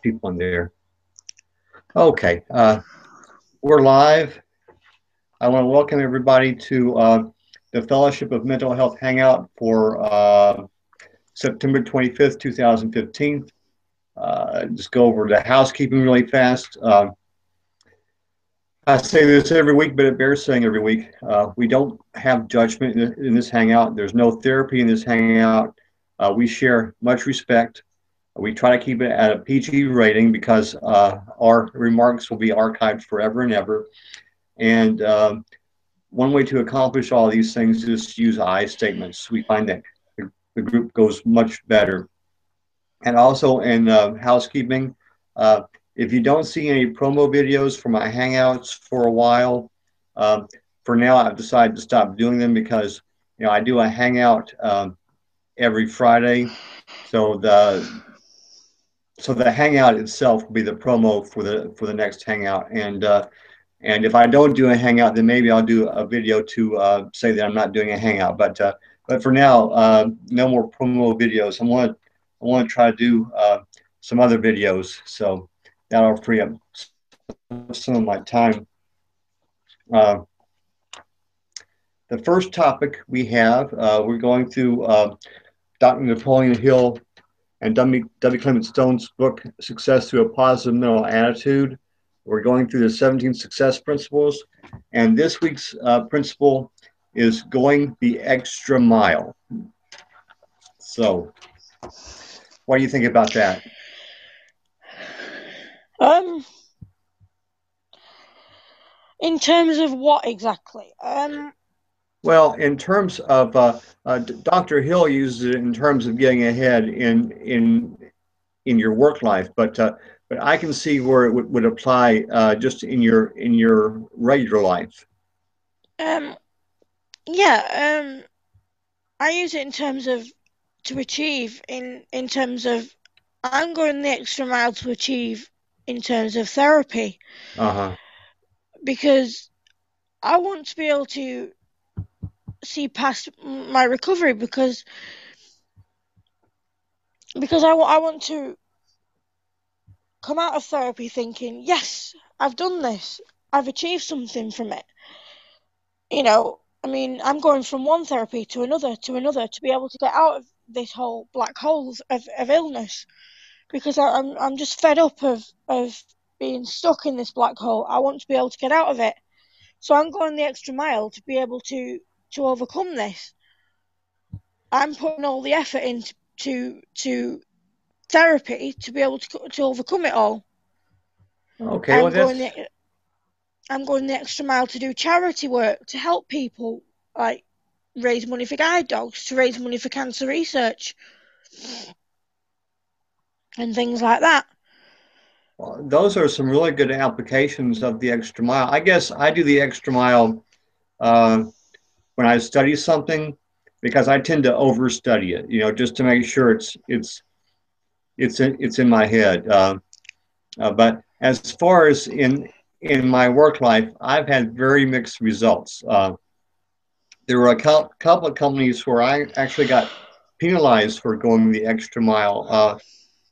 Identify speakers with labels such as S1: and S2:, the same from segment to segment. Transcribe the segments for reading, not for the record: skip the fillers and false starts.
S1: people in there. Okay, we're live. I want to welcome everybody to the Fellowship of Mental Health Hangout for September 25th, 2015. Just go over the housekeeping really fast. I say this every week, but it bears saying every week. We don't have judgment in this hangout. There's no therapy in this hangout. We share much respect. We try to keep it at a PG rating because our remarks will be archived forever and ever. And one way to accomplish all these things is to use I statements. We find that the group goes much better. And also in housekeeping, if you don't see any promo videos for my Hangouts for a while, for now I've decided to stop doing them because I do a Hangout every Friday, so the Hangout itself will be the promo for the next Hangout, and if I don't do a Hangout, then maybe I'll do a video to say that I'm not doing a Hangout. But for now, no more promo videos. I want to try to do some other videos, so that'll free up some of my time. The first topic we have, we're going through Dr. Napoleon Hill and W. Clement Stone's book, Success Through a Positive Mental Attitude. We're going through the 17 success principles, and this week's principle is going the extra mile. So, what do you think about that?
S2: In terms of what exactly?
S1: Well, in terms of Dr. Hill uses it in terms of getting ahead in your work life, but I can see where it would apply just in your regular life.
S2: Yeah. I use it in terms of to achieve in terms of I'm going the extra mile to achieve in terms of therapy. Because I want to be able to see past my recovery because I want to come out of therapy thinking, yes, I've done this. I've achieved something from it. I mean, I'm going from one therapy to another to be able to get out of this whole black hole of illness, because I'm just fed up of being stuck in this black hole. I want to be able to get out of it. So I'm going the extra mile to be able to overcome this. I'm putting all the effort into therapy to be able to overcome it all.
S1: Okay,
S2: I'm going the extra mile to do charity work to help people, like raise money for guide dogs, to raise money for cancer research, and things like that.
S1: Well, those are some really good applications of the extra mile. I guess I do the extra mile when I study something because I tend to overstudy it, just to make sure it's in my head. But as far as in my work life, I've had very mixed results. There were a couple of companies where I actually got penalized for going the extra mile.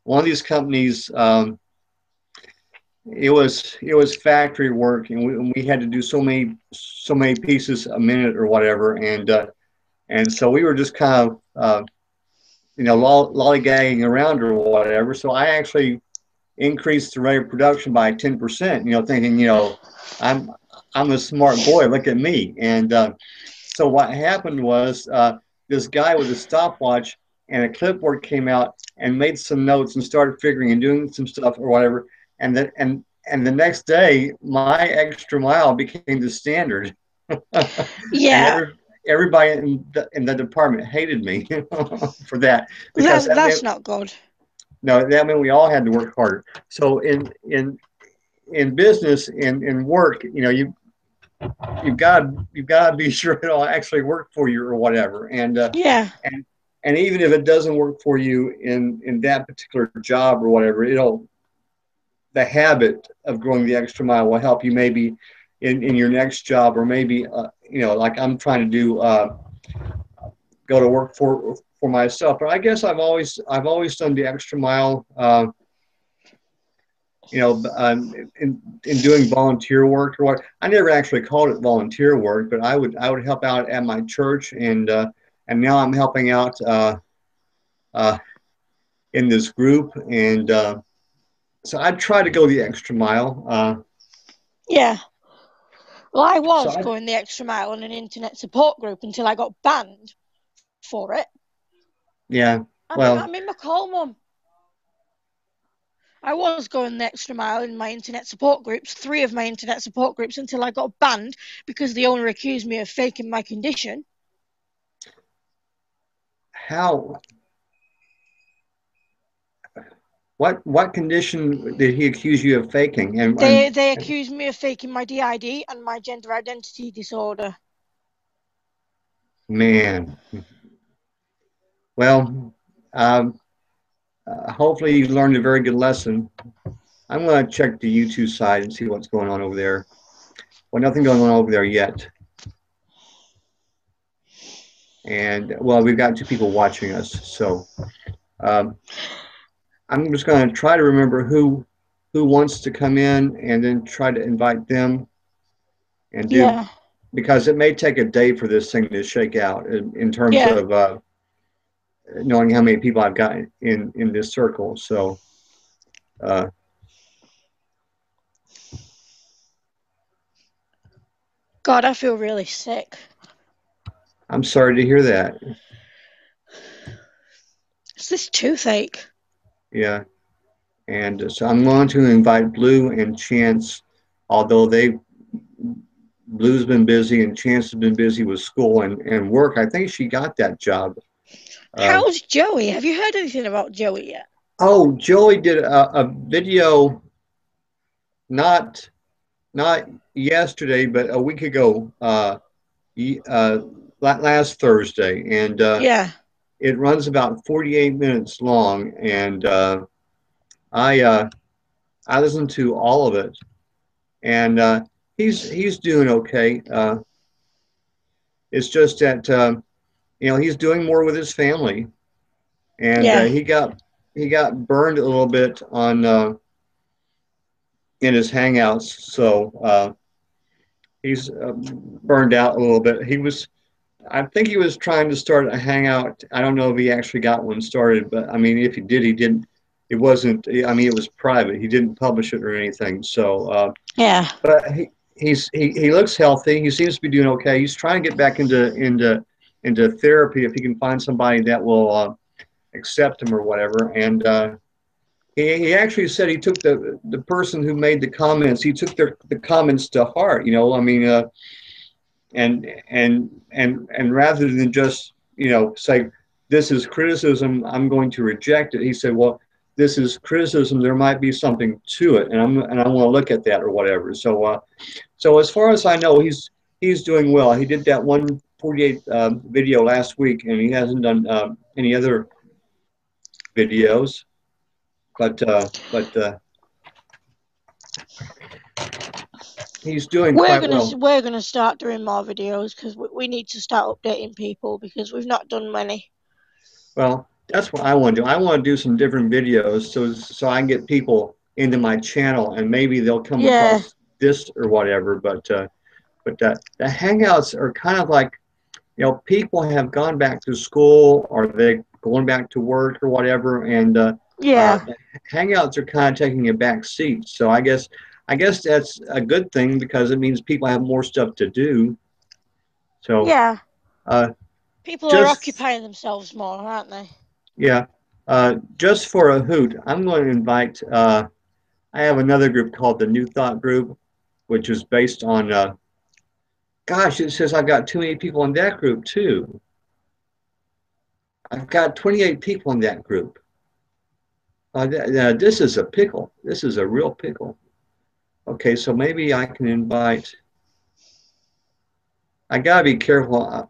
S1: One of these companies, it was factory work, and we had to do so many pieces a minute or whatever, and so we were just kind of lollygagging around or whatever. So I actually increased the rate of production by 10%. Thinking I'm a smart boy. Look at me. And so what happened was this guy with a stopwatch and a clipboard came out and made some notes and started figuring and doing some stuff or whatever. And then and the next day, my extra mile became the standard.
S2: Yeah.
S1: And everybody in the department hated me for that because
S2: That's not good.
S1: no, that meant we all had to work harder. So in business, in work, you've got to be sure it'll actually work for you or whatever.
S2: Yeah.
S1: And even if it doesn't work for you in that particular job or whatever, the habit of going the extra mile will help you maybe in your next job, or maybe like I'm trying to do, go to work for myself. But I guess I've always done the extra mile you know, in doing volunteer work or what. I never actually called it volunteer work, but I would help out at my church, and now I'm helping out uh, in this group, and so I try to go the extra mile.
S2: Yeah. Well, I
S1: So
S2: was
S1: I,
S2: going the extra mile on an internet support group until I got banned for it.
S1: yeah,
S2: I'm
S1: well,
S2: in my call, mum. I was going the extra mile in my internet support groups, three of my internet support groups, until I got banned because the owner accused me of faking my condition.
S1: how what condition did he accuse you of faking?
S2: They accused me of faking my DID and my gender identity disorder.
S1: Man, well, um, hopefully you learned a very good lesson. I'm going to check the YouTube side and see what's going on over there. Well, nothing going on over there yet. And well, we've got two people watching us, so um, I'm just going to try to remember who wants to come in, and then try to invite them and do,
S2: Yeah,
S1: because it may take a day for this thing to shake out in terms
S2: yeah.
S1: of knowing how many people I've got in this circle. So uh,
S2: God, I feel really sick.
S1: I'm sorry to hear that.
S2: It's this toothache.
S1: Yeah, and so I'm going to invite Blue and Chance, although they Blue's been busy and Chance has been busy with school and work. I think she got that job. Uh,
S2: How's Joey? Have you heard anything about Joey yet?
S1: oh, Joey did a video not not yesterday, but a week ago, uh, last Thursday, and
S2: Yeah.
S1: it runs about 48 minutes long, and I uh, I listened to all of it, and he's doing okay. It's just that he's doing more with his family, and
S2: Yeah.
S1: he got burned a little bit on in his hangouts, so he's burned out a little bit. I think he was trying to start a hangout. I don't know if he actually got one started, but I mean, if he did, he didn't. It wasn't. I mean, it was private. He didn't publish it or anything. So,
S2: Yeah.
S1: but he looks healthy. He seems to be doing okay. He's trying to get back into therapy if he can find somebody that will accept him or whatever. And he actually said he took the person who made the comments. He took the comments to heart. I mean, and rather than just say this is criticism, I'm going to reject it. He said, well, this is criticism. There might be something to it, and I want to look at that or whatever. So as far as I know, he's doing well. He did that 148 video last week, and he hasn't done any other videos. But he's doing
S2: We're
S1: quite
S2: gonna
S1: well.
S2: we're gonna start doing more videos because we need to start updating people because we've not done many.
S1: Well, that's what I want to do. I want to do some different videos so I can get people into my channel, and maybe they'll come
S2: Yeah.
S1: across this or whatever. But the hangouts are kind of like, people have gone back to school, or they going back to work or whatever, and
S2: Yeah.
S1: hangouts are kind of taking a back seat. So I guess that's a good thing because it means people have more stuff to do. So
S2: Yeah.
S1: uh,
S2: People are
S1: just
S2: occupying themselves more, aren't they?
S1: yeah, just for a hoot, I'm going to invite. I have another group called the New Thought Group, which is based on. Gosh, it says I've got too many people in that group too. I've got 28 people in that group. This is a pickle. This is a real pickle. Okay, so maybe I can invite. I gotta be careful.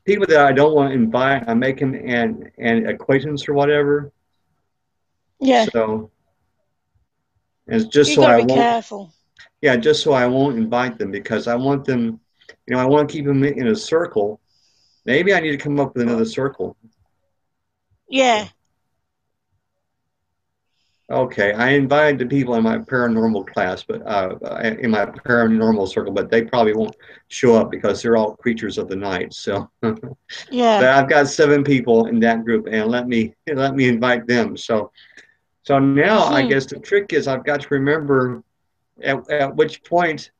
S1: People that I don't want to invite, I make them an acquaintance or whatever.
S2: Yeah.
S1: So it's just
S2: You
S1: so
S2: got to
S1: I
S2: be
S1: won't.
S2: careful.
S1: Yeah, just so I won't invite them because I want them. I want to keep them in a circle. Maybe I need to come up with
S2: But
S1: another circle.
S2: yeah.
S1: Okay, I invited the people in my paranormal class, but in my paranormal circle, but they probably won't show up because they're all creatures of the night. So, but
S2: Yeah.
S1: I've got 7 people in that group, and let me invite them. So now I
S2: Hmm.
S1: guess the trick is I've got to remember at which point,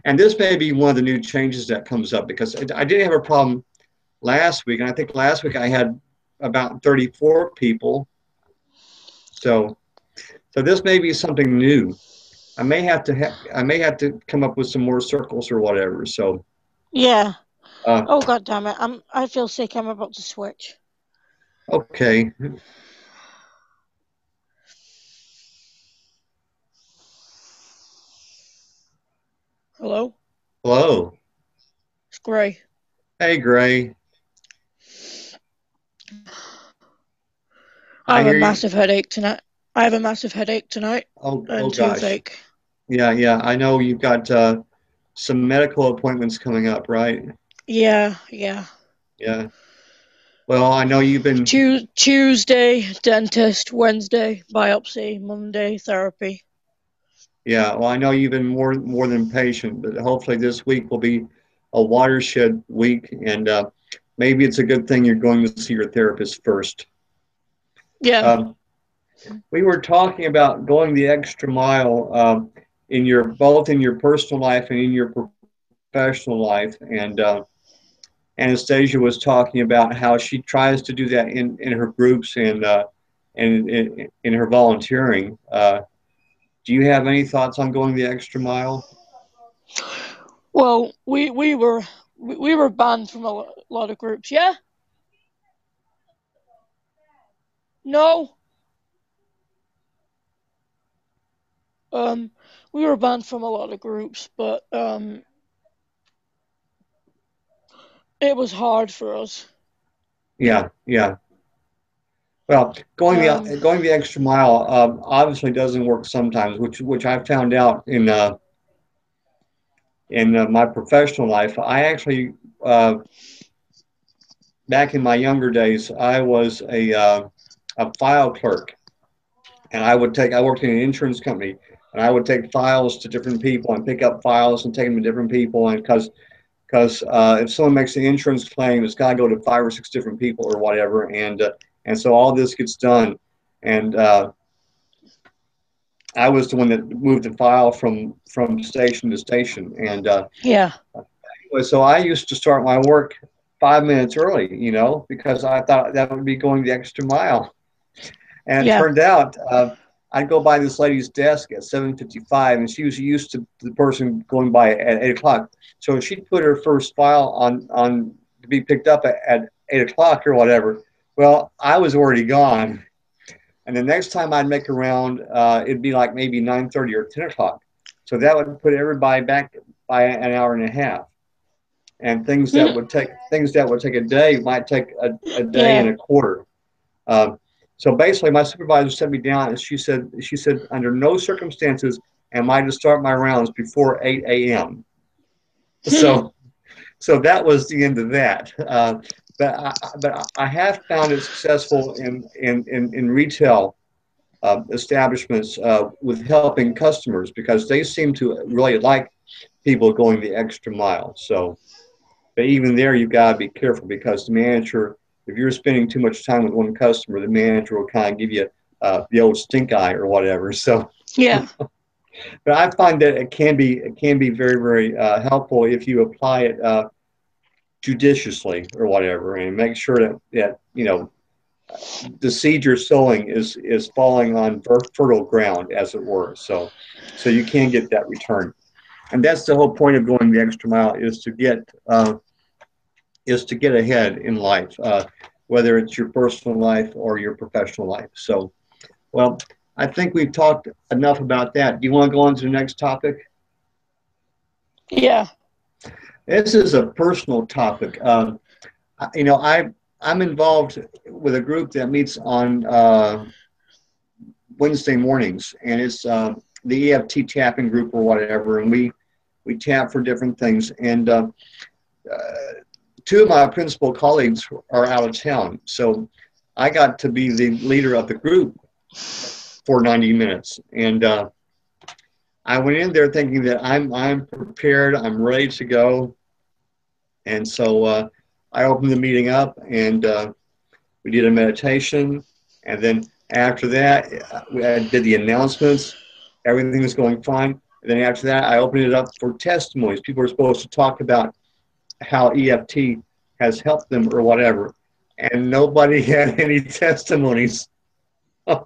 S1: and this may be one of the new changes that comes up because I did have a problem last week, and I think last week I had about 34 people. So so this may be something new. I may have to come up with some more circles or whatever. So
S2: Yeah.
S1: uh,
S2: Oh god damn it. I feel sick. I'm about to switch.
S1: okay,
S2: Hello?
S1: hello,
S2: It's Gray.
S1: hey Gray,
S2: I
S1: I
S2: have a
S1: hear you.
S2: massive headache tonight. I have a massive headache tonight
S1: Oh
S2: and
S1: gosh,
S2: toothache.
S1: yeah, I know you've got some medical appointments coming up, right?
S2: Yeah, yeah.
S1: Yeah. Well, I know you've been.
S2: Tuesday, dentist. Wednesday, biopsy. Monday, therapy.
S1: Yeah, well, I know you've been more than patient, but hopefully this week will be a watershed week, and maybe it's a good thing you're going to see your therapist first.
S2: Yeah,
S1: Um, we were talking about going the extra mile in your both in your personal life and in your professional life, and Anastasia was talking about how she tries to do that in her groups and in her volunteering. Do you have any thoughts on going the extra mile?
S2: well, we were banned from a lot of groups. Yeah, no, um, we were banned from a lot of groups, but it was hard for us.
S1: Yeah. Well,
S2: Um,
S1: going the extra mile obviously doesn't work sometimes, which I found out in my professional life. I actually back in my younger days, I was a file clerk, and I worked in an insurance company, and I would take files to different people and pick up files and take them to different people, and because if someone makes an insurance claim, it's got to go to 5 or 6 different people or whatever, and so all this gets done, and I was the one that moved the file from station to station, and
S2: yeah.
S1: so I used to start my work 5 minutes early, because I thought that would be going the extra mile. And it
S2: Yeah.
S1: turned out I'd go by this lady's desk at 7:55, and she was used to the person going by at 8 o'clock. So she'd put her first file on to be picked up at 8 o'clock or whatever. Well, I was already gone, and the next time I'd make a round, it'd be like maybe 9:30 or 10 o'clock. So that would put everybody back by an hour and a half. And
S2: Hmm.
S1: things that would take a day might take a day and
S2: Yeah.
S1: a quarter. Um, so basically, my supervisor set me down, and she said under no circumstances am I to start my rounds before 8 a.m.
S2: Hmm.
S1: So that was the end of that. But I have found it successful in retail establishments with helping customers because they seem to really like people going the extra mile. So, but even there, you've got to be careful because the manager, if you're spending too much time with one customer, the manager will kind of give you the old stink eye or whatever. So,
S2: Yeah.
S1: but I find that it can be very very helpful if you apply it judiciously or whatever, and make sure that the seed you're sowing is falling on fertile ground, as it were. So you can get that return, and that's the whole point of going the extra mile is to get ahead in life, whether it's your personal life or your professional life. So, well, I think we've talked enough about that. Do you want to go on to the next topic?
S2: Yeah.
S1: This is a personal topic. I'm involved with a group that meets on Wednesday mornings, and it's the EFT tapping group or whatever, and we tap for different things. And uh, two of my principal colleagues are out of town, so I got to be the leader of the group. for 90 minutes. And I went in there thinking that I'm prepared, I'm ready to go. And so I opened the meeting up, and we did a meditation. And then after that, I did the announcements. Everything was going fine. And then after that, I opened it up for testimonies. People were supposed to talk about how EFT has helped them or whatever. And nobody had any testimonies. And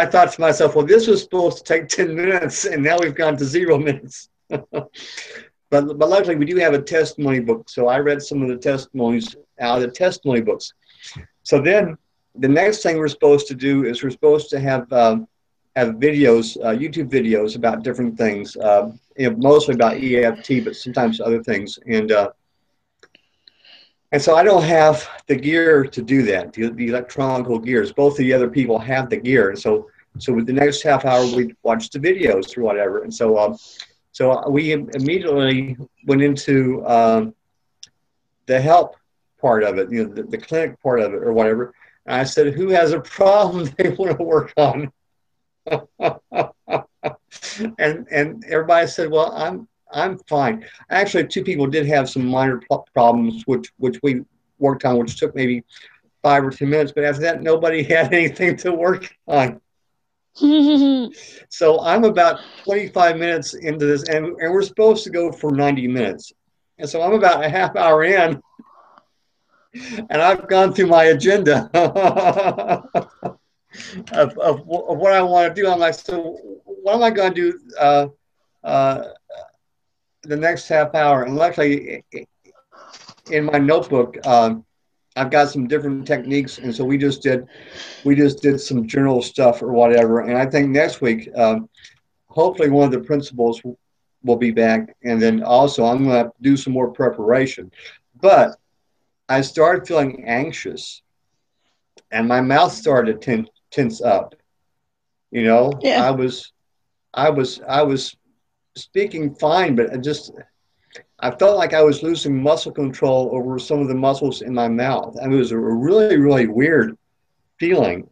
S1: I thought to myself, well, this was supposed to take 10 minutes, and now we've gone to 0 minutes. But luckily, we do have a testimony book. So I read some of the testimonies out of the testimony books. So then the next thing we're supposed to do is we're supposed to have videos, YouTube videos about different things, mostly about EFT, but sometimes other things. And so I don't have the gear to do that, the electronic gears. Both of the other people have the gear. So with the next half hour, we watch the videos or whatever. And so we immediately went into the help part of it, the clinic part of it or whatever. And I said, who has a problem they want to work on? and everybody said, well, I'm fine. Actually, two people did have some minor problems, which we worked on, which took maybe 5 or 10 minutes. But after that, nobody had anything to work on. So I'm about 25 minutes into this, and we're supposed to go for 90 minutes. And so I'm about a half hour in, and I've gone through my agenda of what I want to do. I'm like, so what am I going to do uh, the next half hour? And luckily, in my notebook, I've got some different techniques, and so we just did some journal stuff or whatever. And I think next week, hopefully, one of the principals will be back, and then also I'm going to have to do some more preparation. But I started feeling anxious, and my mouth started to tense up.
S2: Yeah.
S1: I was speaking fine, but I felt like I was losing muscle control over some of the muscles in my mouth. And it was a really, really weird feeling.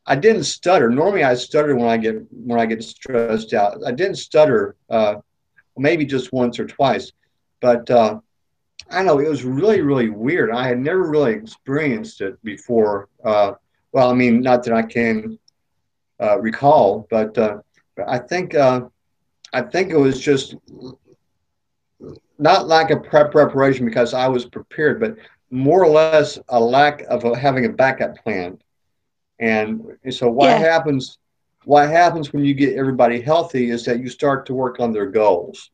S1: I didn't stutter. Normally, I stutter when I get stressed out. I didn't stutter, maybe just once or twice, but I don't know. It was really, really weird. I had never really experienced it before. Well, I mean, not that I can recall, but I think it was just not lack of preparation because I was prepared, but more or less a lack of having a backup plan. And so
S2: Yeah.
S1: what happens when you get everybody healthy is that you start to work on their goals.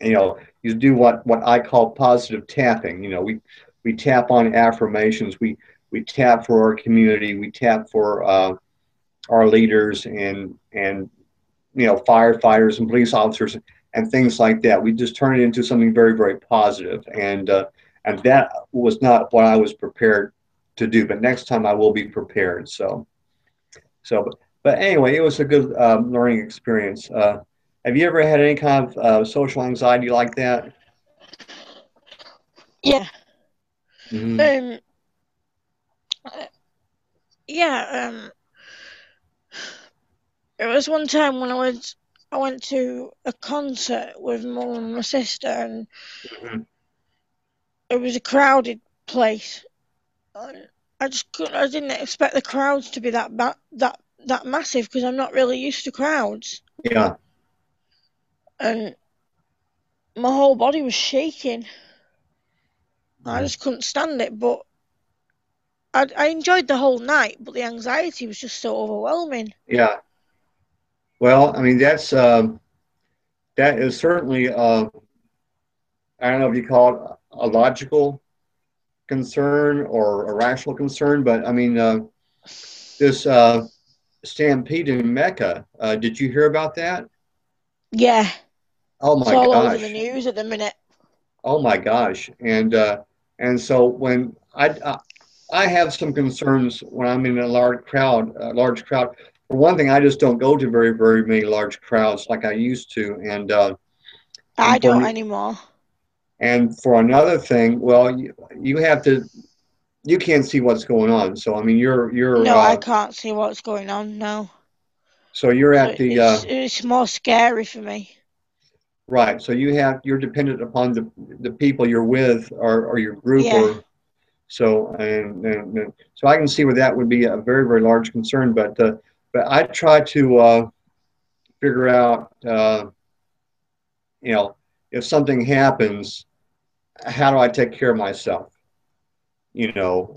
S1: You do what I call positive tapping. We tap on affirmations. We tap for our community. We tap for our leaders and firefighters and police officers and things like that. We just turn it into something very, very positive. And that was not what I was prepared to do. But next time I will be prepared. But anyway, it was a good learning experience. Have you ever had any kind of social anxiety like that?
S2: Yeah.
S1: Mm-hmm.
S2: Um. Yeah. It was one time when I went to a concert with mum and my sister, and
S1: Mm-hmm.
S2: it was a crowded place. I didn't expect the crowds to be that massive because I'm not really used to crowds,
S1: Yeah.
S2: and my whole body was shaking. I
S1: Mm-hmm.
S2: just couldn't stand it. But I enjoyed the whole night, but the anxiety was just so overwhelming.
S1: Yeah. Well, I mean that is certainly I don't know if you call it a logical concern or a rational concern, but I mean this stampede in Mecca. Did you hear about that?
S2: Yeah,
S1: Oh
S2: it's
S1: my
S2: all over the
S1: gosh!
S2: news at the minute.
S1: Oh my gosh! And so when I have some concerns when I'm in a large crowd. For one thing, I just don't go to very, very many large crowds like I used to,
S2: I
S1: and for
S2: don't anymore.
S1: and for another thing, well, you have to. you can't see what's going on. So I mean,
S2: No, I can't see what's going on now.
S1: so you're
S2: So
S1: at the
S2: it's more scary for me.
S1: right. So you're dependent upon the people you're with or your group
S2: Yeah,
S1: or so and so I can see where that would be a very very large concern. But I try to figure out you know if something happens, how do I take care of myself? You know,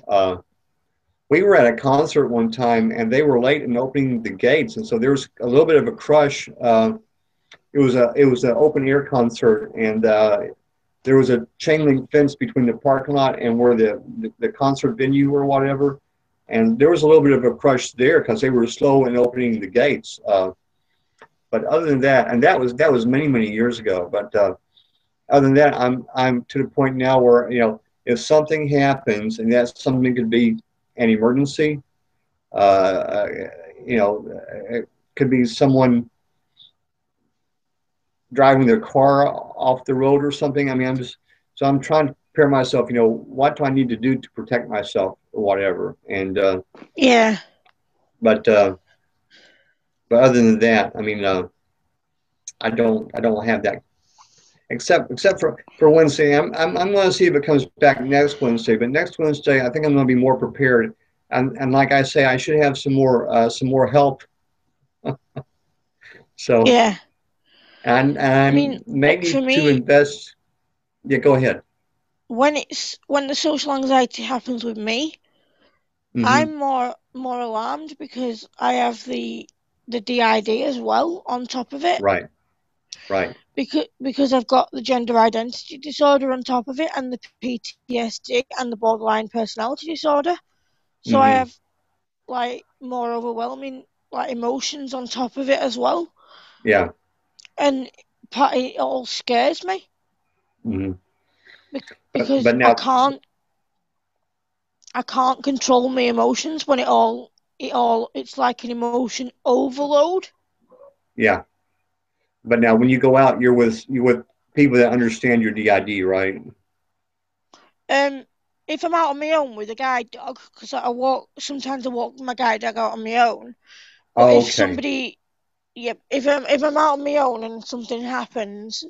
S1: we were at a concert one time and they were late in opening the gates, and so there was a little bit of a crush. It was an open air concert, and there was a chain link fence between the parking lot and where the concert venue or whatever. And there was a little bit of a crush there because they were slow in opening the gates. But other than that, and that was many many years ago. But other than that, I'm to the point now where if something happens and that something could be an emergency, uh, it could be someone driving their car off the road or something. I mean, I'm trying to prepare myself. What do I need to do to protect myself or whatever. And
S2: yeah,
S1: but uh, but other than that, I mean, I don't have that except for Wednesday. I'm going to see if it comes back next Wednesday. But next Wednesday, I think I'm going to be more prepared. And like I say, I should have some more help. So
S2: yeah.
S1: and
S2: I
S1: I
S2: mean,
S1: may
S2: like for
S1: need to
S2: me,
S1: invest. Yeah, go ahead.
S2: when the social anxiety happens with me,
S1: Hmm.
S2: I'm more alarmed because I have the DID as well on top of it.
S1: Right, right.
S2: Because I've got the gender identity disorder on top of it, and the PTSD and the borderline personality disorder. So I
S1: Hmm.
S2: have like more overwhelming like emotions on top of it as well,
S1: Yeah.
S2: and it all scares me
S1: Hmm.
S2: because
S1: But now,
S2: I can't control my emotions when it's like an emotion overload.
S1: yeah. But now, when you go out, you're with people that understand your DID, right?
S2: Um, if I'm out on my own with a guide dog, because sometimes I walk my guide dog out on my own. But
S1: Oh,
S2: if
S1: okay.
S2: somebody, yep, if I'm out on my own and something happens,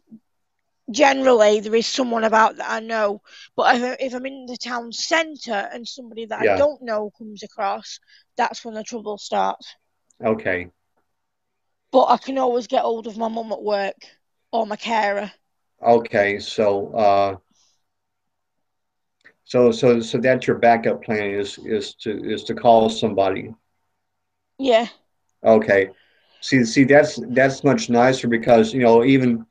S2: generally there is someone about that I know. But if I'm in the town centre and somebody that I
S1: Yeah.
S2: don't know comes across, that's when the trouble starts.
S1: Okay.
S2: But I can always get hold of my mum at work or my carer.
S1: Okay. So that's your backup plan is to call somebody.
S2: Yeah,
S1: Okay. See, that's much nicer because even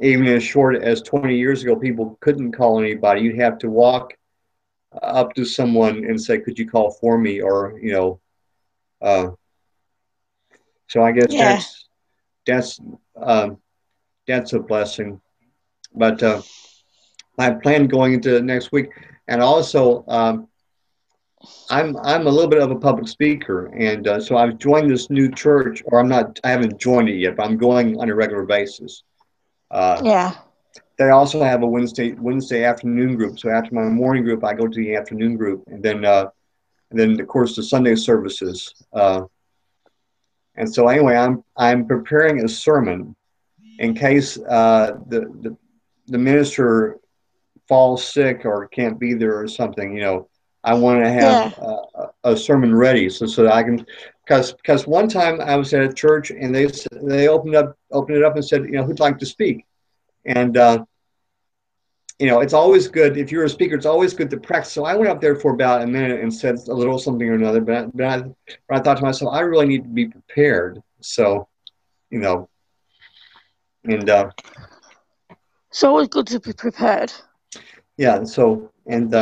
S1: as short as 20 years ago, people couldn't call anybody. You'd have to walk up to someone and say, "Could you call for me?" Or uh, so I guess
S2: yeah,
S1: that's um, that's a blessing. But I plan going into next week, and also I'm a little bit of a public speaker, and so I've joined this new church, or I haven't joined it yet, but I'm going on a regular basis. Uh,
S2: yeah,
S1: they also have a Wednesday afternoon group. So after my morning group, I go to the afternoon group, and then of course the Sunday services. And so anyway, I'm preparing a sermon in case the minister falls sick or can't be there or something. I want to have
S2: yeah,
S1: a sermon ready so that I can, because one time I was at a church and they opened it up and said, who'd like to speak? And it's always good if you're a speaker. It's always good to practice. So I went up there for about a minute and said a little something or another. But I thought to myself, I really need to be prepared. So you know, and
S2: it's always good to be prepared.
S1: yeah. And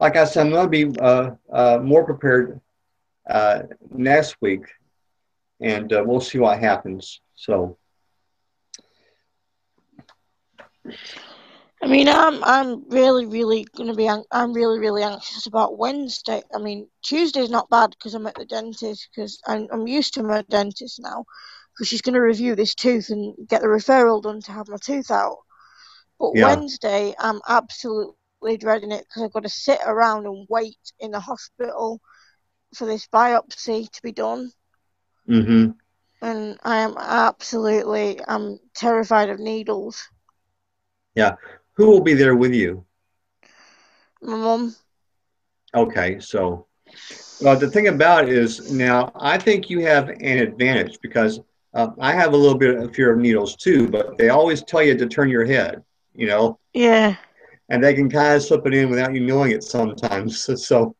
S1: like I said, I'm going to be more prepared next week, and we'll see what happens. So
S2: I mean, I'm really really gonna be I'm really really anxious about Wednesday. I mean, Tuesday's not bad because I'm at the dentist because I'm used to my dentist now because she's gonna review this tooth and get the referral done to have my tooth out. But
S1: yeah,
S2: Wednesday, I'm absolutely absolutely dreading it because I've got to sit around and wait in the hospital for this biopsy to be done.
S1: Mm-hmm.
S2: And I'm terrified of needles.
S1: Yeah. Who will be there with you?
S2: My mum.
S1: Okay, so well, the thing about it is now I think you have an advantage because I have a little bit of fear of needles too, but they always tell you to turn your head, you know,
S2: Yeah.
S1: and they can kind of slip it in without you knowing it sometimes. So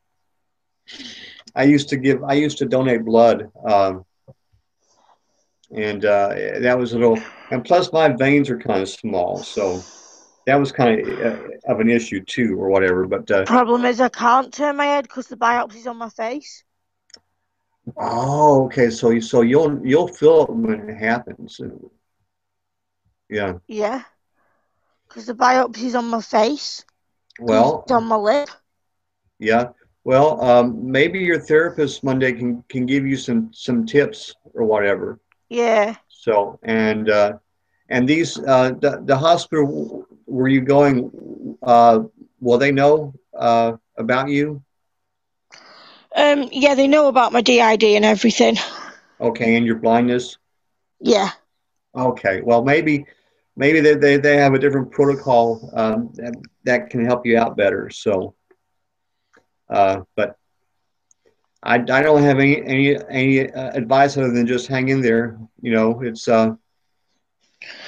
S1: I used to donate blood, and that was a little, and plus my veins are kind of small, so that was kind of an issue too, or whatever. But
S2: Problem is I can't turn my head because the biopsy's on my face.
S1: oh, okay, so you'll feel it when it happens. Yeah.
S2: Yeah. Because the biopsy's on my face. Because it's on
S1: Well,
S2: my lip.
S1: yeah. Well, maybe your therapist Monday can give you some tips or whatever.
S2: Yeah.
S1: So and these the hospital where you going? Will they know about you?
S2: Yeah, they know about my DID and everything.
S1: Okay, and your blindness.
S2: Yeah.
S1: Okay. Well, maybe they have a different protocol that can help you out better. So, but I don't have any advice other than just hang in there. You know, it's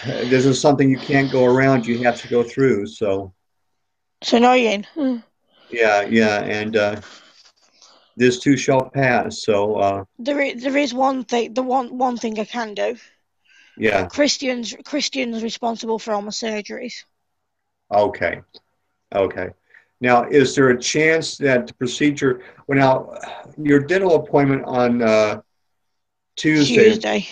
S1: this is something you can't go around. You have to go through. So
S2: It's annoying.
S1: yeah, yeah, and this too shall pass. So
S2: There is one thing. The one thing I can do.
S1: yeah,
S2: Christian's responsible for all my surgeries.
S1: okay, okay. Now, is there a chance that the procedure? Well, now your dental appointment on Tuesday,
S2: Tuesday.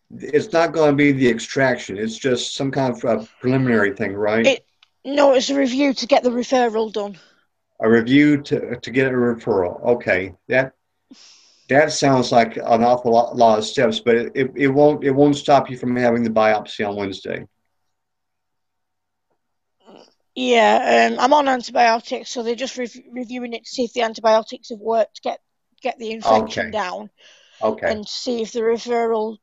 S1: it's not going to be the extraction. It's just some kind of preliminary thing, right?
S2: It No, it's a review to get the referral done.
S1: A review to get a referral. Okay, that sounds like an awful lot of steps, but it won't stop you from having the biopsy on Wednesday.
S2: Yeah, I'm on antibiotics, so they're just reviewing it to see if the antibiotics have worked to get the infection
S1: Okay,
S2: down
S1: okay,
S2: and see if the referral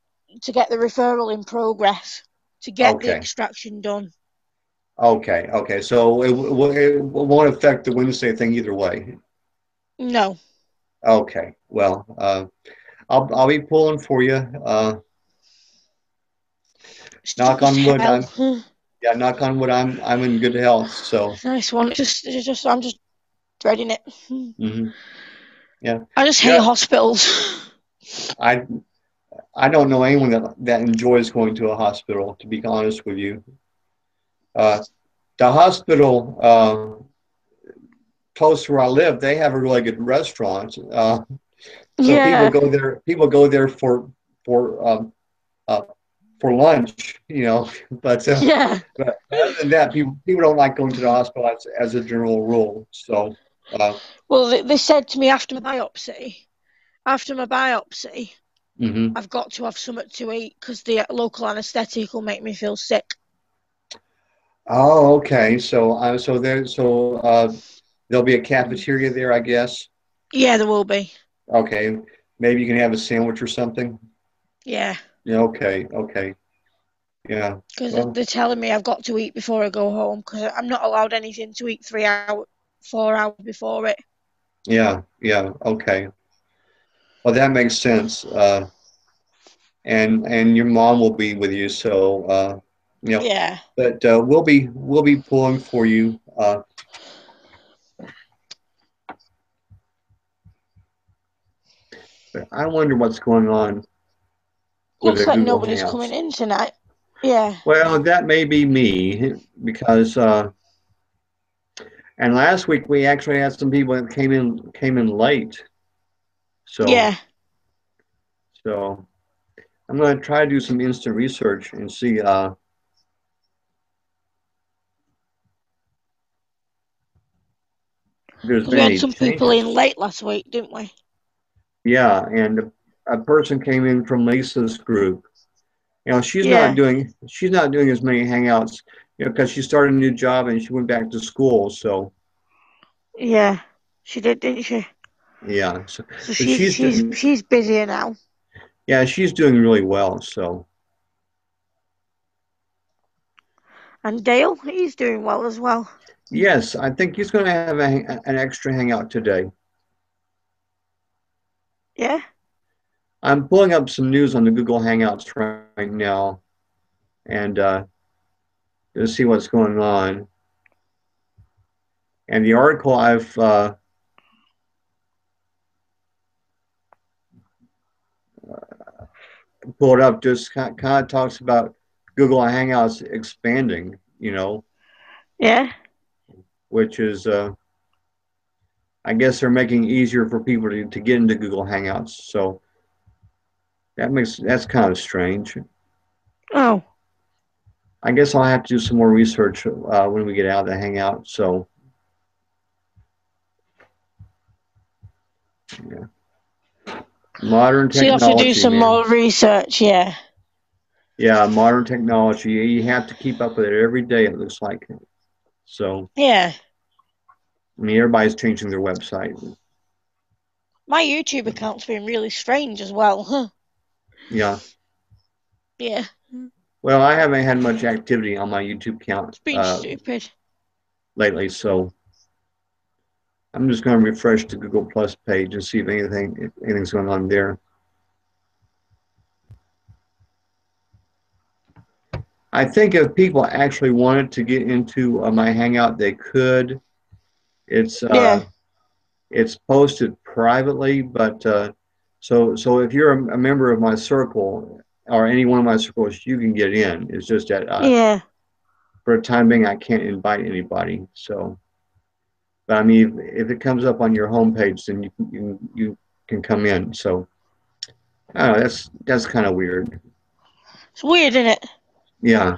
S2: in progress to get the
S1: okay,
S2: extraction done.
S1: okay. So it won't affect the Wednesday thing either way.
S2: No,
S1: Okay, well, I'll be pulling for you. Knock
S2: sticky
S1: on wood.
S2: hell.
S1: Yeah, knock on wood. I'm in good health. So
S2: Nice one. It's just I'm just dreading it.
S1: mhm, yeah,
S2: I just hate
S1: yeah.
S2: hospitals.
S1: I I don't know anyone that enjoys going to a hospital. To be honest with you, uh, the hospital close to where I live, they have a really good restaurant. So people
S2: Yeah,
S1: go there. People go there for uh, for lunch. You know,
S2: yeah.
S1: but other than that, people don't like going to the hospital as a general rule. So uh,
S2: Well, they said to me after my biopsy,
S1: mhm.
S2: I've got to have something to eat because the local anaesthetic will make me feel sick.
S1: Oh, okay. So there'll be a cafeteria there, I guess.
S2: Yeah, there will be.
S1: Okay, maybe you can have a sandwich or something.
S2: Yeah,
S1: Yeah, okay, okay, yeah.
S2: because
S1: Well,
S2: they're telling me I've got to eat before I go home because I'm not allowed anything to eat 3 hours, 4 hours before it.
S1: yeah, yeah, okay. Well, that makes sense. And your mom will be with you, so you know.
S2: Yeah.
S1: But we'll be pulling for you. But I wonder what's going on with
S2: Looks
S1: the
S2: like
S1: Google
S2: nobody's coming
S1: Hangouts.
S2: in tonight. Yeah.
S1: Well, that may be me because and last week we actually had some people that came in late. So
S2: Yeah.
S1: so I'm going to try to do some instant research and see if there's
S2: Because we
S1: been
S2: had
S1: any
S2: some people in
S1: changes.
S2: late last week, didn't we?
S1: Yeah, and a person came in from Lisa's group, You know,
S2: Yeah,
S1: she's not doing as many hangouts, you know, because she started a new job and she went back to school. So
S2: yeah, she did, didn't she?
S1: yeah,
S2: So
S1: but
S2: she's she's she's busier now.
S1: yeah, she's doing really well. So
S2: And Dale, he's doing well as well.
S1: yes, I think he's going to have an extra hangout today.
S2: Yeah,
S1: I'm pulling up some news on the Google Hangouts right now and to see what's going on. And the article I've pulled up just kind of talks about Google Hangouts expanding, you know,
S2: yeah.
S1: which is, I guess they're making it easier for people to get into Google Hangouts. So that's kind of strange.
S2: Oh,
S1: I guess I'll have to do some more research when we get out of the Hangout. So, yeah. Modern
S2: so you have to do
S1: technology,
S2: some
S1: man.
S2: more research. Yeah,
S1: Yeah, modern technology. You have to keep up with it every day, it looks like. So,
S2: yeah.
S1: I mean, everybody's changing their website.
S2: My YouTube account's been really strange as well. Huh?
S1: Yeah.
S2: Yeah,
S1: Well, I haven't had much activity on my YouTube account
S2: it's been stupid.
S1: lately, so I'm just going to refresh the Google Plus page and see if anything's going on there. I think if people actually wanted to get into my Hangout, they could. It's
S2: Yeah,
S1: it's posted privately, but so if you're a member of my circle or any one of my circles, you can get in. It's just that
S2: yeah.
S1: for a time being, I can't invite anybody. So, but I mean, if it comes up on your homepage, then you can come in. So, I don't know, that's kind of weird.
S2: It's weird, isn't it?
S1: Yeah.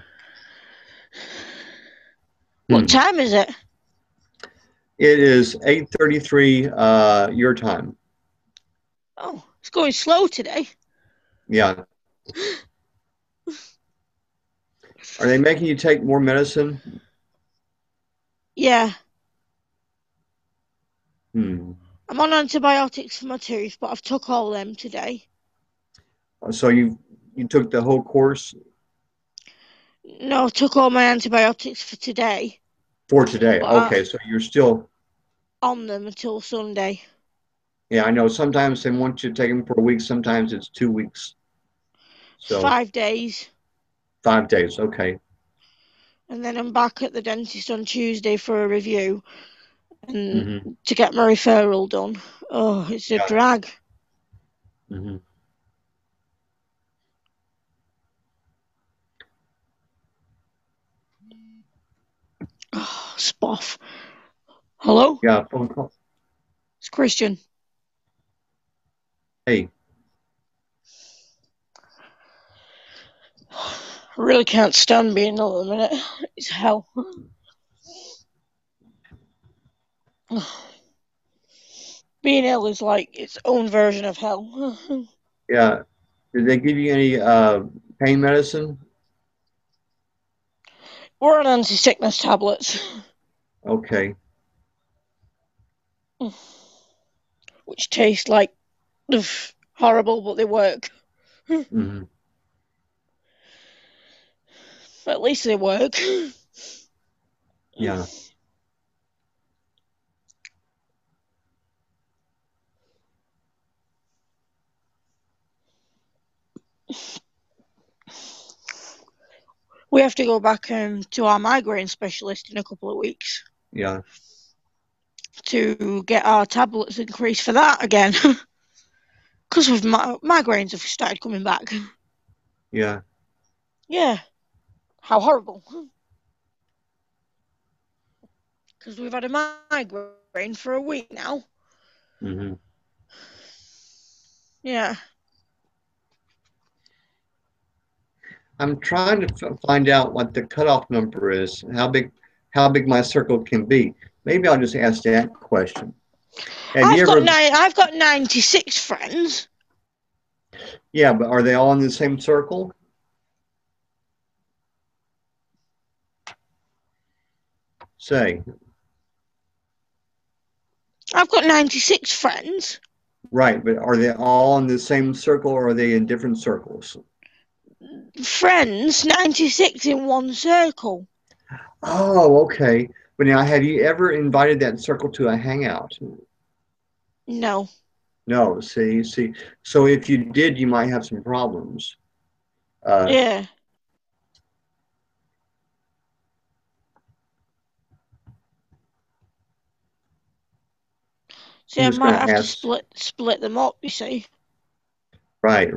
S2: What
S1: Hmm.
S2: time is it?
S1: It is 8:33 your time.
S2: Oh, it's going slow today.
S1: Yeah. Are they making you take more medicine?
S2: Yeah,
S1: Hmm.
S2: I'm on antibiotics for my tooth, but I've took all them today.
S1: So you took the whole course
S2: No, I took all my antibiotics for today,
S1: for today.
S2: but
S1: Okay,
S2: I'm
S1: so you're still,
S2: on them until Sunday.
S1: yeah, I know sometimes they want you to take them for a week, sometimes it's 2 weeks.
S2: It's
S1: So
S2: 5 days.
S1: 5 days. Okay.
S2: And then I'm back at the dentist on Tuesday for a review and
S1: Hmm.
S2: to get my referral done. Oh, it's a
S1: Yeah.
S2: drag.
S1: Hmm.
S2: Oh, spoff. Hello?
S1: Yeah. Phone call.
S2: It's Christian.
S1: Hey.
S2: I really can't stand being ill at the minute. It's hell. Being ill is like its own version of hell.
S1: Yeah. Did they give you any pain medicine?
S2: We're on anti-sickness tablets,
S1: Okay.
S2: which taste like horrible, but they work.
S1: Hmm.
S2: At least they work.
S1: Yeah.
S2: We have to go back to our migraine specialist in a couple of weeks
S1: Yeah.
S2: to get our tablets increased for that again. Because of migraines have started coming back.
S1: Yeah.
S2: Yeah, how horrible. Because we've had a migraine for a week now.
S1: Hmm.
S2: Yeah.
S1: I'm trying to find out what the cutoff number is, how big my circle can be. Maybe I'll just ask that question. Have you ever,
S2: I've got 96 friends.
S1: yeah, but are they all in the same circle? say?
S2: I've got 96 friends.
S1: Right, but are they all in the same circle or are they in different circles?
S2: Friends, 96 in one circle.
S1: Oh, okay. But now, have you ever invited that circle to a hangout?
S2: No.
S1: No, see. So if you did, you might have some problems. Uh,
S2: Yeah. See,
S1: I'm
S2: I
S1: just going
S2: might
S1: to
S2: have to
S1: ask.
S2: split them up, you see.
S1: Right.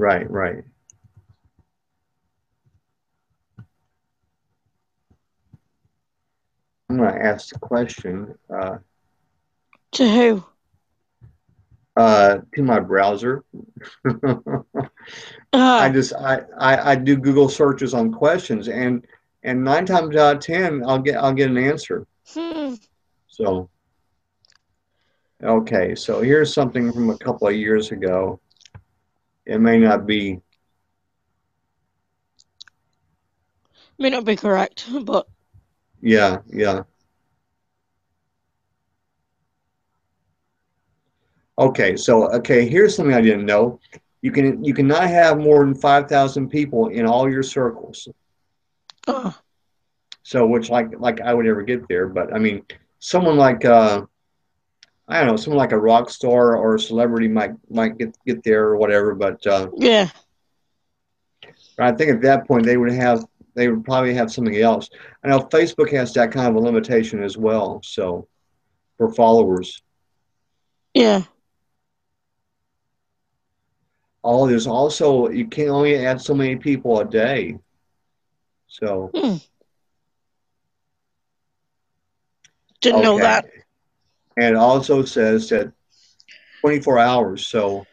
S1: I'm going to ask the question
S2: To who?
S1: to my browser. I
S2: Ah.
S1: just I do Google searches on questions, and 9 times out of 10 I'll get an answer.
S2: Hmm.
S1: So okay, so here's something from a couple of years ago. It may not be.
S2: May not be correct, but
S1: Yeah. Okay, here's something I didn't know. You cannot have more than 5,000 people in all your circles.
S2: ah.
S1: So which like I would ever get there, but I mean someone like I don't know, someone like a rock star or a celebrity might get there or whatever, but
S2: Yeah.
S1: I think at that point they would probably have something else. I know Facebook has that kind of a limitation as well, so for followers.
S2: Yeah.
S1: Oh, there's also you can only add so many people a day. So
S2: Hmm. Didn't know
S1: okay.
S2: that.
S1: And it also says that 24 hours. So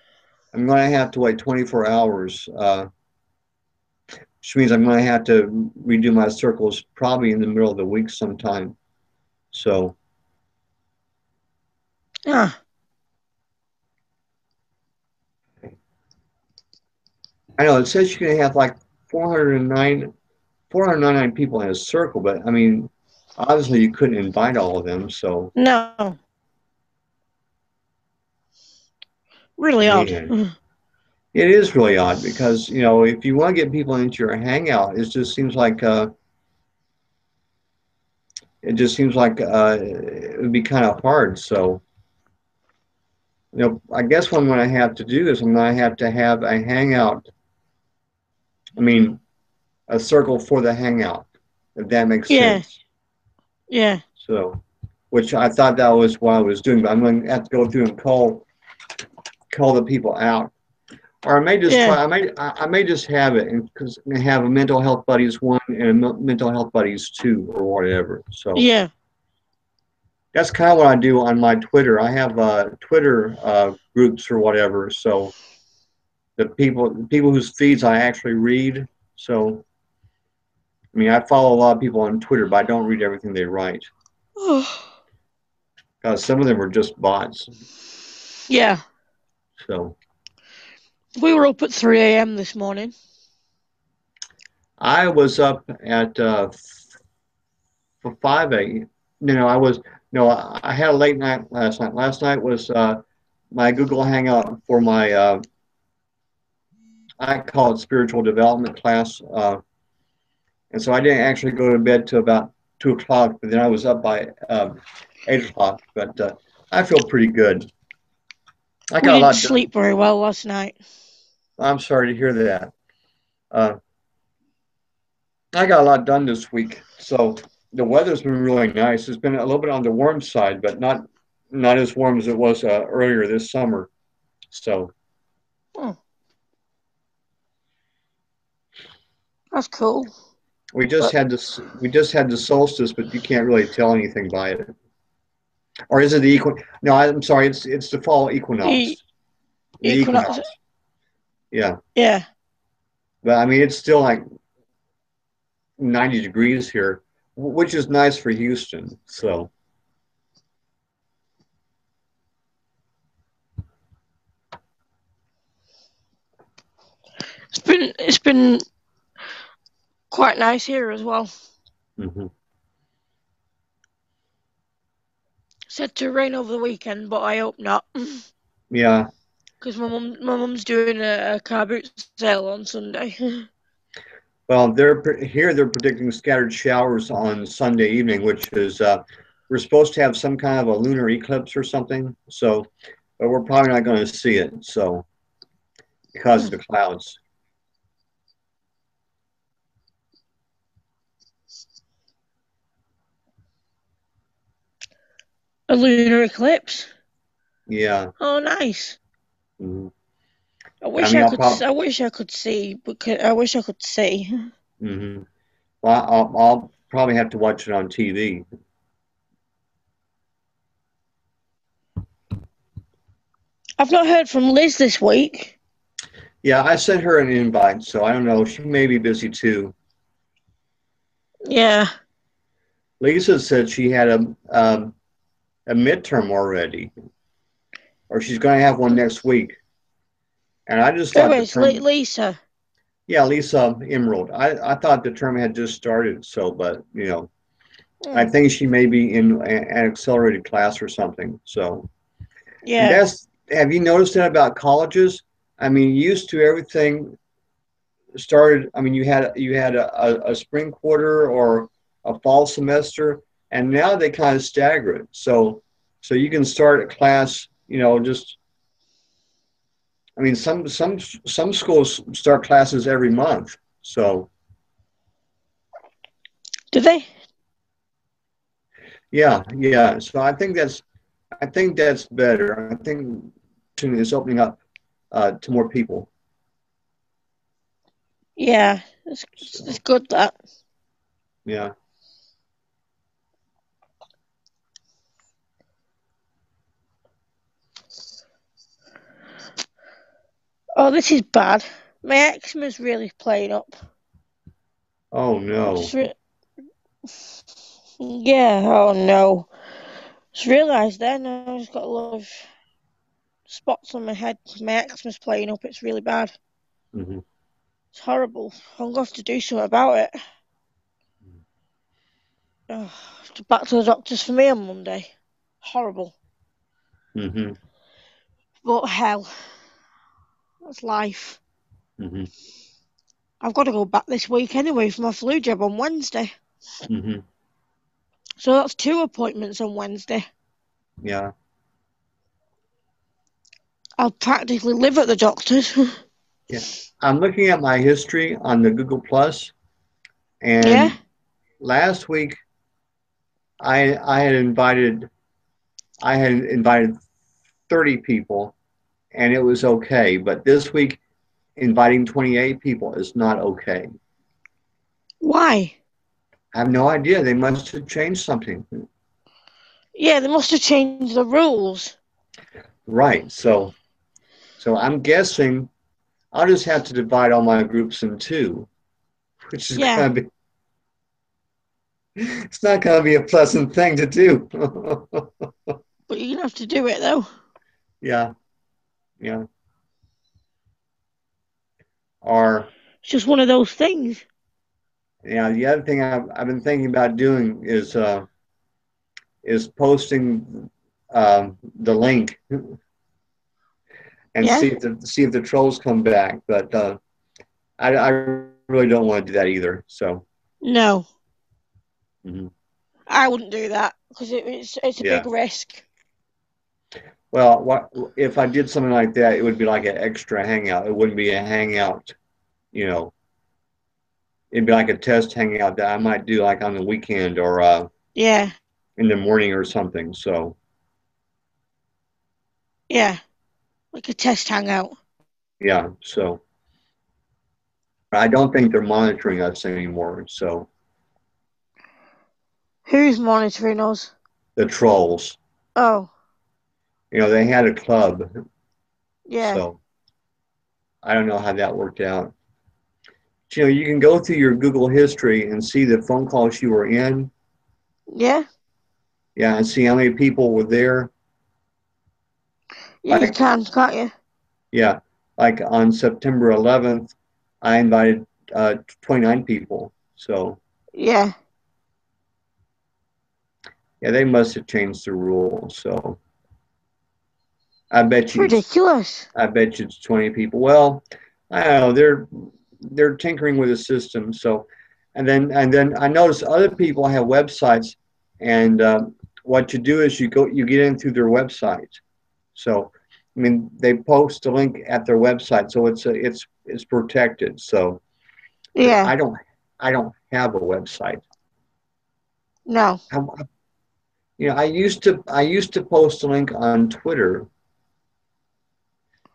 S1: I'm going to have to wait 24 hours, which means I'm going to have to redo my circles probably in the middle of the week sometime. So
S2: Ah.
S1: I know it says you can have like 499 people in a circle, but I mean, obviously you couldn't invite all of them. So
S2: No. Really odd.
S1: man, it is really odd because if you want to get people into your hangout, it just seems like it would be kind of hard. So I guess what I'm going to have to do is I'm going to have a hangout. I mean, a circle for the hangout, if that makes
S2: Yeah.
S1: sense.
S2: Yeah.
S1: So, which I thought that was what I was doing, but I'm going to have to go through and call the people out, or I may just
S2: Yeah.
S1: try. I may just have it and because have a mental health buddies one and a mental health buddies two or whatever. So
S2: Yeah.
S1: that's kind of what I do on my Twitter. I have Twitter groups or whatever. So the people whose feeds I actually read. So I mean, I follow a lot of people on Twitter, but I don't read everything they write. Some of them are just bots.
S2: Yeah.
S1: So
S2: We were up at 3 a.m. this morning.
S1: I was up at for 5 a.m. No, I was no, I had a late night last night. Last night was my Google Hangout for my I call it spiritual development class, and so I didn't actually go to bed till about 2 o'clock. But then I was up by 8 o'clock. But I feel pretty good. I
S2: We
S1: got a
S2: didn't
S1: lot done.
S2: sleep very well last night.
S1: I'm sorry to hear that. Uh, I got a lot done this week. So the weather's been really nice. It's been a little bit on the warm side, but not as warm as it was earlier this summer. So
S2: Hmm. That's cool. But
S1: we just had the solstice, but you can't really tell anything by it. Or is it the equinox? No, I'm sorry. It's the fall
S2: e-
S1: equinox. The
S2: equinox.
S1: equinox. Yeah,
S2: Yeah.
S1: but I mean it's still like 90 degrees here, which is nice for Houston. So
S2: It's been quite nice here as well.
S1: mhm.
S2: Said to rain over the weekend, but I hope not.
S1: Yeah.
S2: Because my mum's doing a car boot sale on Sunday.
S1: Well, they're predicting scattered showers on Sunday evening, which is we're supposed to have some kind of a lunar eclipse or something. So, but we're probably not going to see it. So, because of the clouds.
S2: A lunar eclipse.
S1: Yeah.
S2: Oh, nice.
S1: Mhm.
S2: I
S1: I
S2: wish
S1: mean,
S2: I
S1: I'll
S2: could.
S1: probably.
S2: I wish I could see. I wish I could see.
S1: Hmm. Well, I'll probably have to watch it on TV.
S2: I've not heard from Liz this week.
S1: Yeah, I sent her an invite, so I don't know. She may be busy too.
S2: Yeah.
S1: Lisa said she had a midterm already, or she's going to have one next week. And I just
S2: Who
S1: thought the
S2: is
S1: term,
S2: Lisa?
S1: yeah, Lisa Emerald. I thought the term had just started. So, but I
S2: Hmm.
S1: think she may be in an accelerated class or something. So, and
S2: Yeah.
S1: have you noticed that about colleges? I mean, used to everything started. I mean, you had a spring quarter or a fall semester, and now they kind of stagger it. So you can start a class. Just I mean, some schools start classes every month. So
S2: Do they?
S1: yeah, yeah. So I think that's better. I think is opening up to more people.
S2: Yeah. It's
S1: So
S2: good that.
S1: yeah.
S2: Oh, this is bad. My eczema's really playing up.
S1: Oh
S2: I just
S1: no.
S2: yeah. Oh no. Just realised then I've just got a lot of spots on my head because my eczema's playing up. It's really bad.
S1: Hmm.
S2: It's horrible. I'm gonna have to do something about it. Oh, back to the doctors for me on Monday. Horrible.
S1: Hmm.
S2: But hell, that's life.
S1: Hmm.
S2: I've got to go back this week anyway for my flu jab on Wednesday.
S1: Hmm.
S2: So that's 2 appointments on Wednesday.
S1: Yeah.
S2: I'll practically live at the doctor's.
S1: Yeah. I'm looking at my history on the Google Plus,
S2: Yeah?
S1: and last week I I had invited I had invited 30 people, and it was okay. But this week, inviting 28 people is not okay.
S2: Why?
S1: I have no idea. They must have changed something.
S2: Yeah, they must have changed the rules.
S1: Right. So I'm guessing I'll just have to divide all my groups in two, which is
S2: Yeah,
S1: gonna be it's not gonna be a pleasant thing to do.
S2: but you're gonna have to do it though.
S1: Yeah, yeah. Or
S2: It's just one of those things.
S1: yeah, the other thing I've been thinking about doing is posting the link and
S2: Yeah?
S1: see if the trolls come back. But I really don't want to do that either. So
S2: No,
S1: mhm.
S2: I wouldn't do that because it's a big
S1: Yeah.
S2: risk.
S1: Well, what if I did something like that? It would be like an extra hangout. It wouldn't be a hangout. You know, it'd be like a test hangout that I might do like on the weekend or
S2: Yeah,
S1: in the morning or something. So
S2: yeah, like a test hangout.
S1: yeah. So I don't think they're monitoring us anymore. So
S2: Who's monitoring us?
S1: the trolls,
S2: Oh,
S1: they had a club.
S2: yeah,
S1: So I don't know how that worked out. You can go through your Google history and see the phone calls you were in.
S2: yeah,
S1: Yeah, and see how many people were there.
S2: yeah. You
S1: Like,
S2: can, can't you?
S1: yeah, like on September 11th, I invited 29 people. So,
S2: Yeah,
S1: Yeah, they must have changed the rules. So I bet
S2: It's
S1: you it's
S2: ridiculous.
S1: I bet you it's 20 people. Well, I don't know. They're tinkering with the system. So, and then I notice other people have websites, and what you do is you get in through their website. So, I mean, they post a link at their website, so it's protected. So, but
S2: Yeah,
S1: I don't have a website.
S2: no.
S1: I, I used to post a link on Twitter,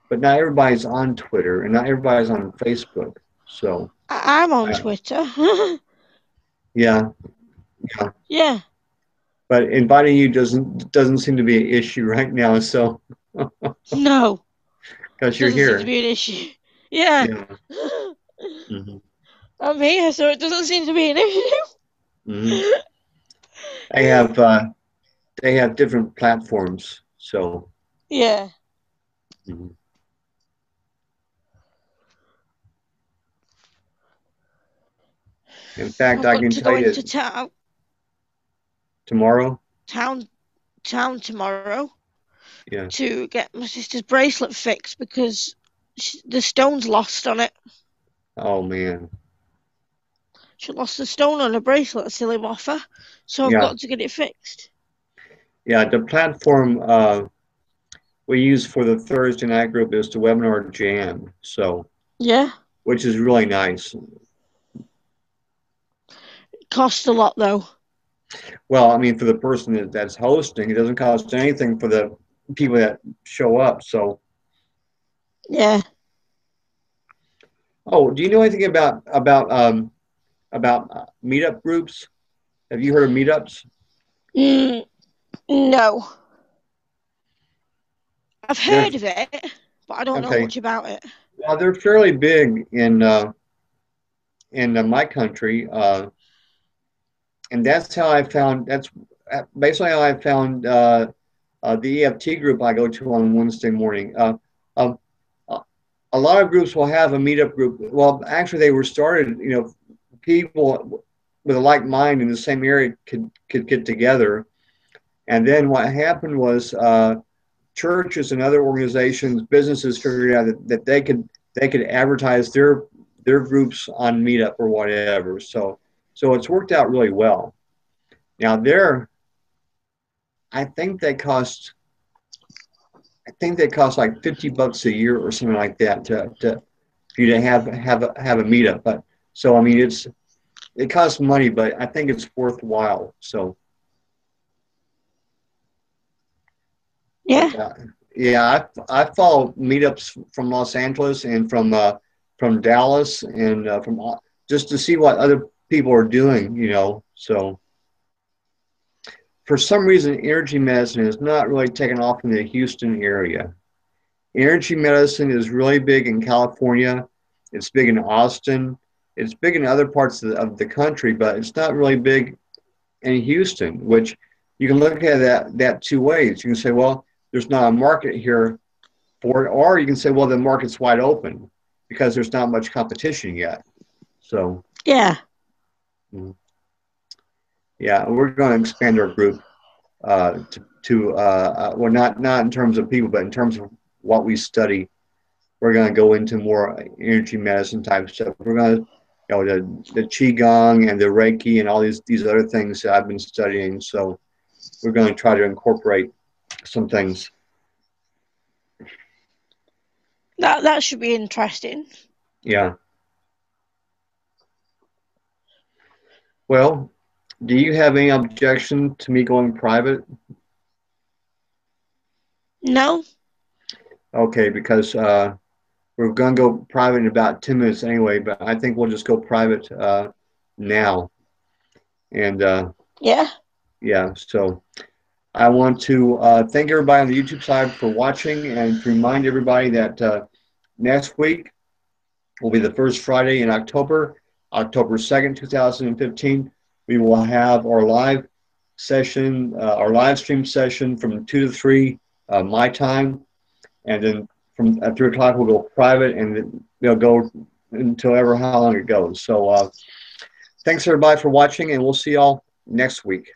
S1: but not everybody's on Twitter, and not everybody's on Facebook. So,
S2: I'm on
S1: uh,
S2: Twitter.
S1: yeah, yeah.
S2: Yeah,
S1: But inviting you doesn't seem to be an issue right now. So,
S2: no.
S1: because you're
S2: Doesn't seem to
S1: here,
S2: be an issue. Yeah.
S1: yeah. Hmm.
S2: I'm here, so it doesn't seem to be an issue.
S1: Hmm. They have they have different platforms. So,
S2: Yeah.
S1: mhm. In fact,
S2: I've
S1: I
S2: got
S1: can
S2: to
S1: tell
S2: go into
S1: you tomorrow.
S2: town town tomorrow
S1: Yeah.
S2: to get my sister's bracelet fixed because the stone's lost on it.
S1: Oh man.
S2: She lost the stone on her bracelet, a silly boffer. So I've
S1: Yeah.
S2: got to get it fixed.
S1: Yeah. The platform we use for the Thursday night group is the webinar jam. So,
S2: Yeah.
S1: which is really nice.
S2: It costs a lot though.
S1: Well, I mean, for the person that's hosting, it doesn't cost anything for the people that show up. So,
S2: Yeah.
S1: oh, do you know anything about meetup groups? Have you heard of meetups?
S2: Mm, no. I've
S1: They're
S2: heard of it, but I don't know
S1: okay.
S2: much about it.
S1: Well, they're fairly big in my country, and that's how I found. That's basically how I found the EFT group I go to on Wednesday morning. Um, a lot of groups will have a meetup group. Well, actually, they were started. People with a like mind in the same area could get together, and then what happened was churches and other organizations, businesses figured out that they could advertise their groups on Meetup or whatever. So it's worked out really well. Now there, I think they cost I think they cost like $50 a year or something like that to for you to have a meetup. But so I mean it costs money, but I think it's worthwhile. So,
S2: Yeah.
S1: but yeah, I follow meetups from Los Angeles and from Dallas and from just to see what other people are doing. So for some reason, energy medicine has not really taken off in the Houston area. Energy medicine is really big in California. It's big in Austin. It's big in other parts of the country, but it's not really big in Houston, which you can look at that two ways. You can say, well, there's not a market here for it, or you can say, well, the market's wide open because there's not much competition yet. So,
S2: Yeah.
S1: mm, yeah, we're going to expand our group well, not in terms of people, but in terms of what we study. We're going to go into more energy medicine type stuff. We're going to, the qigong and the reiki and all these other things that I've been studying. So we're going to try to incorporate some things.
S2: That should be interesting.
S1: Yeah. Well, do you have any objection to me going private?
S2: No?
S1: Okay, because we're going to go private in about 10 minutes anyway, but I think we'll just go private now. And
S2: Yeah.
S1: yeah, so I want to thank everybody on the YouTube side for watching and to remind everybody that next week will be the first Friday in October, October 2nd, 2015. We will have our live session, our live stream session from 2 to 3 my time. And then from at 3 o'clock, we'll go private and they'll go until ever how long it goes. So thanks everybody for watching, and we'll see y'all next week.